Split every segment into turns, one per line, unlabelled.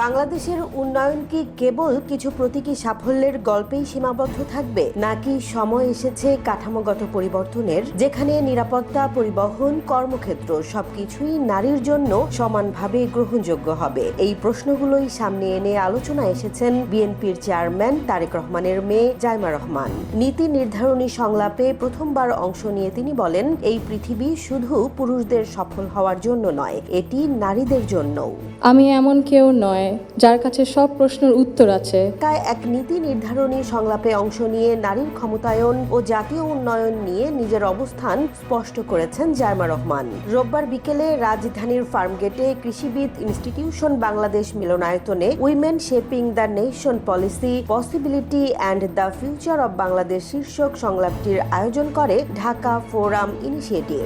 বাংলাদেশের উন্নয়ন কি কেবল কিছু প্রতীকী সাফল্যের গল্পেই সীমাবদ্ধ থাকবে, নাকি সময় এসেছে কাঠামোগত পরিবর্তনের, যেখানে নিরাপত্তা, পরিবহন, কর্মক্ষেত্র সবকিছুই নারীর জন্য সমানভাবে গ্রহণযোগ্য হবে? এই প্রশ্নগুলোই সামনে এনে আলোচনায় এসেছেন বিএনপির চেয়ারম্যান তারেক রহমানের মেয়ে জাইমা রহমান। নীতি নির্ধারণী সংলাপে প্রথমবার অংশ নিয়ে তিনি বলেন, এই পৃথিবী শুধু পুরুষদের সফল হওয়ার জন্য নয়, এটি নারীদের জন্যও।
আমি এমন কেউ নয় যার কাছে সব প্রশ্নের উত্তর আছে।
এক নীতি নির্ধারণী সংলাপে অংশ নিয়ে নারীর ক্ষমতায়ন ও জাতীয় উন্নয়ন নিয়ে নিজের অবস্থান স্পষ্ট করেছেন জাইমা রহমান। রোববার বিকেলে রাজধানীর ফার্মগেটে কৃষিবিদ ইনস্টিটিউশন বাংলাদেশ মিলনায়তনে women shaping the nation policy, possibility and the future of Bangladesh শীর্ষক সংলাপটির আয়োজন করে ঢাকা ফোরাম ইনিশিয়েটিভ।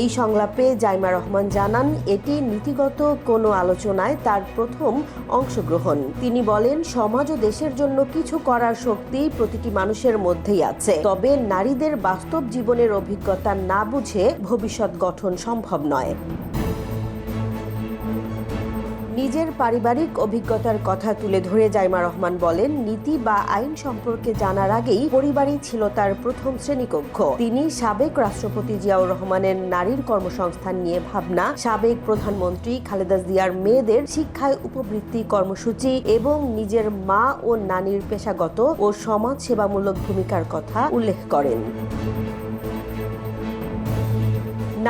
এই সংলাপে জাইমা রহমান জানান, এটি নীতিগত কোনো আলোচনায় তার প্রথম অংশগ্রহণ। তিনি বলেন, সমাজ ও দেশের জন্য কিছু করার শক্তি প্রতিটি মানুষের মধ্যেই আছে, তবে নারীদের বাস্তব জীবনের অভিজ্ঞতা না বুঝে ভবিষ্যৎ গঠন সম্ভব নয়। নিজের পারিবারিক অভিজ্ঞতার কথা তুলে ধরে জাইমা রহমান বলেন, নীতি বা আইন সম্পর্কে জানার আগেই পরিবারই ছিল তার প্রথম শ্রেণীকক্ষ। তিনি সাবেক রাষ্ট্রপতি জিয়াউর রহমানের নারীর কর্মসংস্থান নিয়ে ভাবনা, সাবেক প্রধানমন্ত্রী খালেদা জিয়ার মেয়েদের শিক্ষায় উপবৃত্তি কর্মসূচি এবং নিজের মা ও নানির পেশাগত ও সমাজ সেবামূলক ভূমিকার কথা উল্লেখ করেন।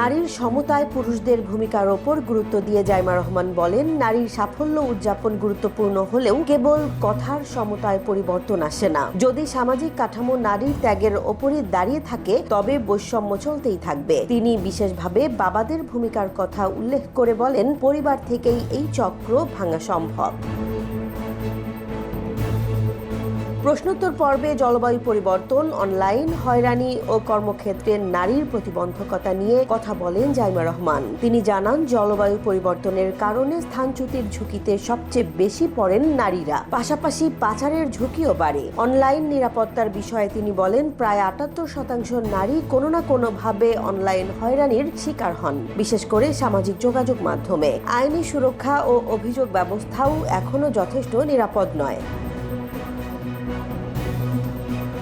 নারীর সমতায় পুরুষদের ভূমিকার ওপর গুরুত্ব দিয়ে জাইমা রহমান বলেন, নারীর সাফল্য উদযাপন গুরুত্বপূর্ণ হলেও কেবল কথার সমতায় পরিবর্তন আসে না। যদি সামাজিক কাঠামো নারীর ত্যাগের ওপরই দাঁড়িয়ে থাকে, তবে বৈষম্য চলতেই থাকবে। তিনি বিশেষভাবে বাবাদের ভূমিকার কথা উল্লেখ করে বলেন, পরিবার থেকেই এই চক্র ভাঙা সম্ভব। প্রশ্নোত্তর পর্বে জলবায়ু পরিবর্তন, অনলাইন হয়রানি ও কর্মক্ষেত্রে নারীর প্রতিবন্ধকতা নিয়ে কথা বলেন জাইমা রহমান। তিনি জানান, জলবায়ু পরিবর্তনের কারণে স্থানচ্যুতির ঝুঁকিতে সবচেয়ে বেশি পড়েন নারীরা, পাশাপাশি পাচারের ঝুঁকিও বাড়ে। অনলাইন নিরাপত্তার বিষয়ে তিনি বলেন, প্রায় ৭৮% নারী কোনো না কোনোভাবে অনলাইন হয়রানির শিকার হন, বিশেষ করে সামাজিক যোগাযোগ মাধ্যমে। আইনি সুরক্ষা ও অভিযোগ ব্যবস্থাও এখনো যথেষ্ট নিরাপদ নয়।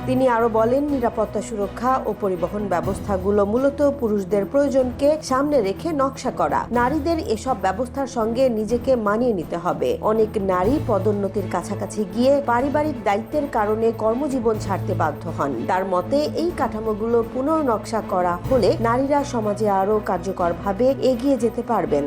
তিনি আরো বলেন, নিরাপত্তা, সুরক্ষা ও পরিবহন ব্যবস্থাগুলো মূলত পুরুষদের প্রয়োজনকে সামনে রেখে নকশা করা। নারীদের এসব ব্যবস্থার সঙ্গে নিজেকে মানিয়ে নিতে হবে। অনেক নারী পদোন্নতির কাছাকাছি গিয়ে পারিবারিক দায়িত্বের কারণে কর্মজীবন ছাড়তে বাধ্য হন। তার মতে, এই কাঠামোগুলো পুনর্নকশা করা হলে নারীরা সমাজে আরো কার্যকরভাবে এগিয়ে যেতে পারবেন।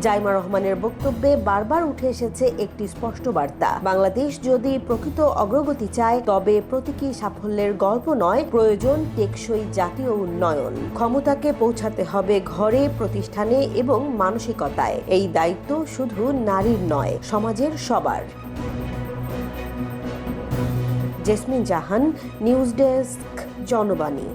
জাইমা রহমানের বক্তব্যে বারবার উঠে এসেছে একটি স্পষ্ট বার্তা, বাংলাদেশ যদি প্রকৃত অগ্রগতি চায়, তবে প্রতীকী সাফল্যের গল্প নয়, প্রয়োজন টেকসই জাতীয় উন্নয়ন। ক্ষমতাকে পৌঁছাতে হবে ঘরে, প্রতিষ্ঠানে এবং মানসিকতায়। এই দায়িত্ব শুধু নারীর নয়, সমাজের সবার। জেসমিন জাহান, নিউজ ডেস্ক, জনবাণী।